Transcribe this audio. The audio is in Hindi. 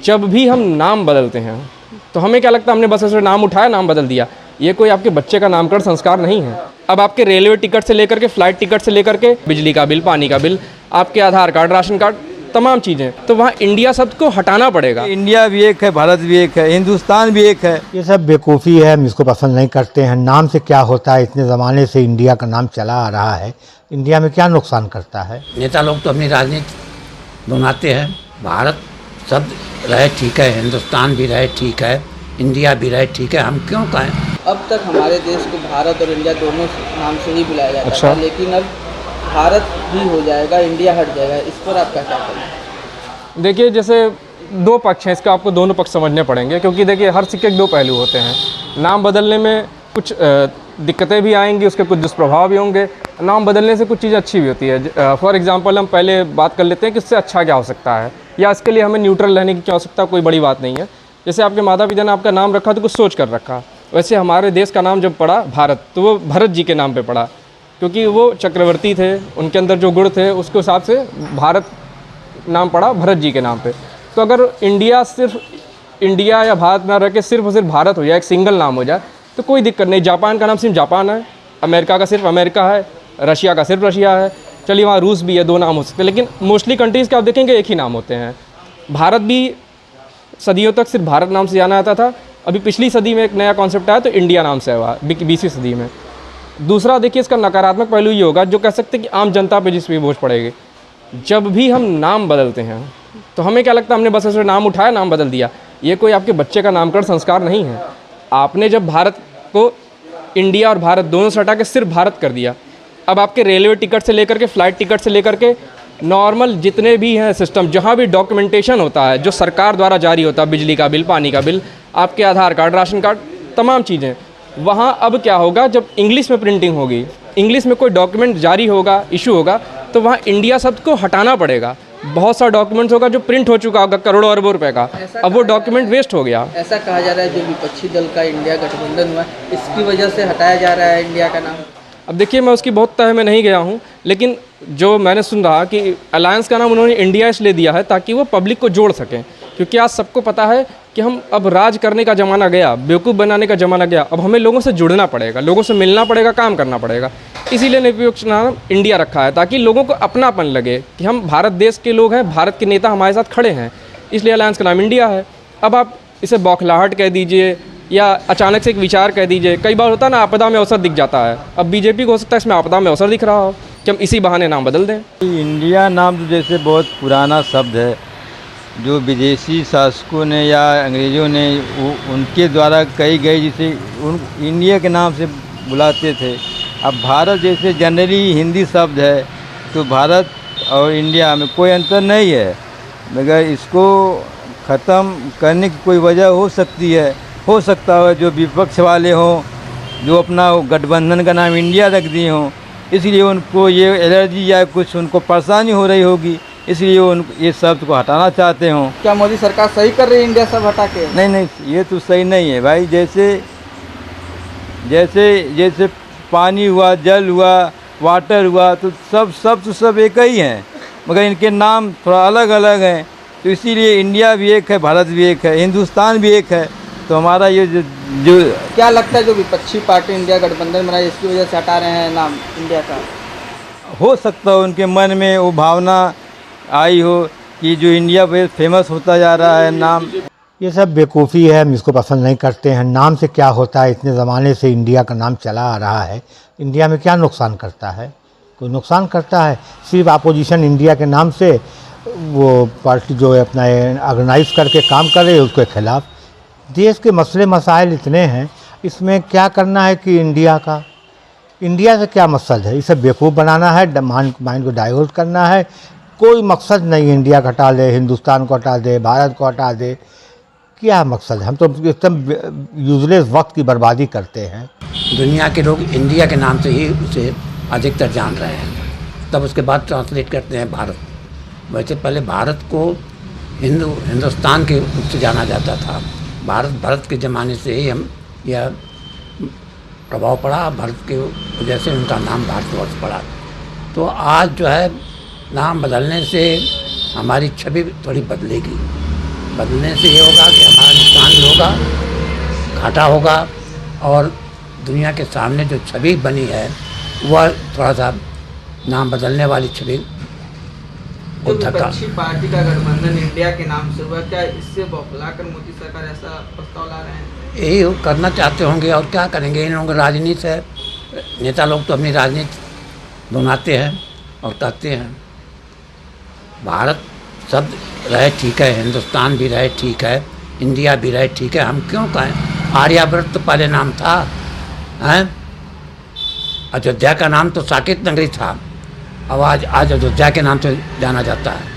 जब भी हम नाम बदलते हैं तो हमें क्या लगता है, हमने बस ऐसे नाम उठाया, नाम बदल दिया। ये कोई आपके बच्चे का नामकरण संस्कार नहीं है। अब आपके रेलवे टिकट से लेकर के, फ्लाइट टिकट से लेकर के, बिजली का बिल, पानी का बिल, आपके आधार कार्ड, राशन कार्ड, तमाम चीज़ें, तो वहाँ इंडिया शब्द को हटाना पड़ेगा। इंडिया भी एक है, भारत भी एक है, हिंदुस्तान भी एक है। ये सब बेवकूफ़ी है, हम इसको पसंद नहीं करते हैं। नाम से क्या होता है, इतने ज़माने से इंडिया का नाम चला आ रहा है, इंडिया में क्या नुकसान करता है। नेता लोग तो अपनी राजनीति बनाते हैं। भारत शब्द रहे ठीक है, हिंदुस्तान भी रहे ठीक है, इंडिया भी रहे ठीक है, हम क्यों कहें। अब तक हमारे देश को भारत और इंडिया दोनों नाम से ही बुलाया जाता अच्छा। था, लेकिन अब भारत भी हो जाएगा, इंडिया हट जाएगा। इस पर आपका क्या कहना है? देखिए, जैसे दो पक्ष हैं, इसका आपको दोनों पक्ष समझने पड़ेंगे, क्योंकि देखिए हर सिक्के के दो पहलू होते हैं। नाम बदलने में कुछ दिक्कतें भी आएंगी, उसके कुछ दुष्प्रभाव भी होंगे। नाम बदलने से कुछ चीज़ अच्छी भी होती है। फॉर एग्जांपल हम पहले बात कर लेते हैं कि इससे अच्छा क्या हो सकता है, या इसके लिए हमें न्यूट्रल रहने की क्या आवश्यकता, कोई बड़ी बात नहीं है। जैसे आपके माता पिता ने आपका नाम रखा तो कुछ सोच कर रखा। वैसे हमारे देश का नाम जब पड़ा भारत, तो वो भरत जी के नाम पे पड़ा, क्योंकि वो चक्रवर्ती थे, उनके अंदर जो गुण थे उसके हिसाब से भारत नाम पड़ा भरत जी के नाम पे। तो अगर इंडिया सिर्फ इंडिया या भारत ना रह के सिर्फ और सिर्फ भारत हो जाए, एक सिंगल नाम हो जाए, तो कोई दिक्कत नहीं। जापान का नाम सिर्फ जापान है, अमेरिका का सिर्फ अमेरिका है, रशिया का सिर्फ रशिया है, चलिए वहाँ रूस भी है, दो नाम हो सकते हैं। लेकिन मोस्टली कंट्रीज़ के आप देखेंगे एक ही नाम होते हैं। भारत भी सदियों तक सिर्फ भारत नाम से जाना जाता था। अभी पिछली सदी में एक नया कॉन्सेप्ट आया तो इंडिया नाम से हुआ 20वीं सदी में। दूसरा देखिए, इसका नकारात्मक पहलू ये होगा, जो कह सकते हैं कि आम जनता पे जिस भी बोझ पड़ेगी। जब भी हम नाम बदलते हैं तो हमें क्या लगता है, हमने बस ऐसे नाम उठाया, नाम बदल दिया। ये कोई आपके बच्चे का नामकरण संस्कार नहीं है। आपने जब भारत को इंडिया और भारत दोनों से हटा के सिर्फ भारत कर दिया, अब आपके रेलवे टिकट से लेकर के, फ्लाइट टिकट से लेकर के, नॉर्मल जितने भी हैं सिस्टम, जहाँ भी डॉक्यूमेंटेशन होता है जो सरकार द्वारा जारी होता है, बिजली का बिल, पानी का बिल, आपके आधार कार्ड, राशन कार्ड, तमाम चीज़ें, वहाँ अब क्या होगा, जब इंग्लिश में प्रिंटिंग होगी, इंग्लिश में कोई डॉक्यूमेंट जारी होगा, इशू होगा, तो वहाँ इंडिया शब्द को हटाना पड़ेगा। बहुत सा डॉक्यूमेंट्स होगा जो प्रिंट हो चुका होगा करोड़ों अरबों रुपए का, अब वो डॉक्यूमेंट वेस्ट हो गया। ऐसा कहा जा रहा है जो विपक्षी दल का इंडिया गठबंधन हुआ, इसकी वजह से हटाया जा रहा है इंडिया का नाम। अब देखिए, मैं उसकी बहुत तह में नहीं गया हूँ, लेकिन जो मैंने सुन रहा कि अलायंस का नाम उन्होंने इंडिया इसलिए दिया है ताकि वो पब्लिक को जोड़ सकें, क्योंकि आज सबको पता है कि हम अब राज करने का ज़माना गया, बेवकूफ़ बनाने का ज़माना गया। अब हमें लोगों से जुड़ना पड़ेगा, लोगों से मिलना पड़ेगा, काम करना पड़ेगा। इसीलिए निरपेक्ष नाम इंडिया रखा है, ताकि लोगों को अपनापन लगे कि हम भारत देश के लोग हैं, भारत के नेता हमारे साथ खड़े हैं, इसलिए अलायंस का नाम इंडिया है। अब आप इसे बौखलाहट कह दीजिए या अचानक से एक विचार कह दीजिए, कई बार होता है ना, आपदा में अवसर दिख जाता है। अब बीजेपी को हो सकता है इसमें आपदा में अवसर दिख रहा हो कि हम इसी बहाने नाम बदल दें। इंडिया नाम तो जैसे बहुत पुराना शब्द है, जो विदेशी शासकों ने या अंग्रेज़ों ने उनके द्वारा कही गई, जिसे उन इंडिया के नाम से बुलाते थे। अब भारत जैसे जनरली हिंदी शब्द है, तो भारत और इंडिया में कोई अंतर नहीं है, मगर इसको ख़त्म करने की कोई वजह हो सकती है, हो सकता है जो विपक्ष वाले हों, जो अपना गठबंधन का नाम इंडिया रख दिए हों, इसलिए उनको ये एलर्जी या कुछ उनको परेशानी हो रही होगी, इसलिए उन ये शब्द को हटाना चाहते हों। क्या मोदी सरकार सही कर रही है इंडिया सब हटा के? नहीं, ये तो सही नहीं है भाई। जैसे पानी हुआ, जल हुआ, वाटर हुआ, तो सब एक ही हैं, मगर इनके नाम थोड़ा अलग अलग हैं। तो इसीलिए इंडिया भी एक है, भारत भी एक है, हिंदुस्तान भी एक है। तो हमारा ये जो क्या लगता है जो विपक्षी पार्टी इंडिया गठबंधन बनाई, इसकी वजह से हटा रहे हैं नाम इंडिया का? हो सकता है उनके मन में वो भावना आई हो कि जो इंडिया पे फेमस होता जा रहा है नाम। ये सब बेवकूफ़ी है, हम इसको पसंद नहीं करते हैं। नाम से क्या होता है, इतने ज़माने से इंडिया का नाम चला आ रहा है, इंडिया में क्या नुकसान करता है, कोई नुकसान करता है। सिर्फ अपोजिशन इंडिया के नाम से वो पार्टी जो है अपना ऑर्गेनाइज करके काम कर रही है, उसके खिलाफ। देश के मसले मसाइल इतने हैं, इसमें क्या करना है कि इंडिया से क्या मकसद है, इसे बेवकूफ़ बनाना है, माइंड को डाइवर्ट करना है। कोई मकसद नहीं है, इंडिया को हटा दे, हिंदुस्तान को हटा दे, भारत को हटा दे, क्या मकसद है। हम तो एकदम यूजलेस वक्त की बर्बादी करते हैं। दुनिया के लोग इंडिया के नाम से ही उसे अधिकतर जान रहे हैं, तब उसके बाद ट्रांसलेट करते हैं भारत। वैसे पहले भारत को हिंदुस्तान के रूप से जाना जाता था। भारत के ज़माने से ही हम यह प्रभाव पड़ा, भारत के वजह से उनका नाम भारतवर्ष पड़ा। तो आज जो है नाम बदलने से हमारी छवि थोड़ी बदलेगी, बदलने से ये होगा कि हमारा नुकसान भी होगा, घाटा होगा, और दुनिया के सामने जो छवि बनी है वह थोड़ा सा नाम बदलने वाली छवि जो को धक्का। विपक्षी पार्टी का गठबंधन इंडिया के नाम से हुआ, क्या इससे बौखलाकर मोदी सरकार ऐसा प्रस्ताव ला रहे हैं? यही करना चाहते होंगे, और क्या करेंगे। इन लोगों की राजनीति है, नेता लोग तो अपनी राजनीति बनाते हैं और कहते हैं भारत सब रहे ठीक है, हिंदुस्तान भी रहे ठीक है, इंडिया भी रहे ठीक है। हम क्यों कहें? आर्यावर्त तो पहले नाम था, हैं? अयोध्या का नाम तो साकेत नगरी था, अब आज अयोध्या के नाम से जाना जाता है।